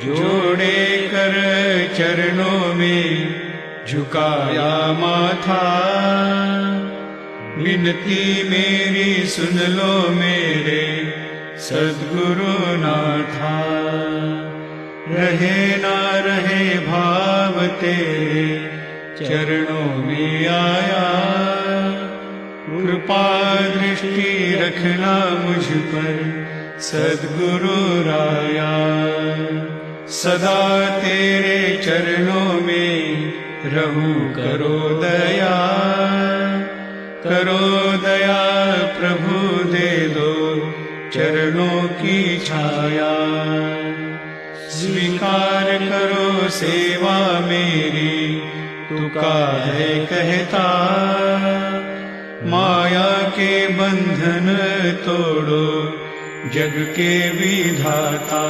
जोड़े कर चरणों में झुकाया माथा। विनती मेरी सुन लो मेरे सद्गुरु नाथा। रहे ना रहे भाव तेरे चरणों में आया। कृपा दृष्टि रखना मुझ पर सद्गुरु राया। सदा तेरे चरणों में रहूं करो दया। करो दया प्रभु दे दो चरणों की छाया। स्वीकार करो सेवा मेरी तू काहे कहता। माया के बंधन तोड़ो जग के विधाता।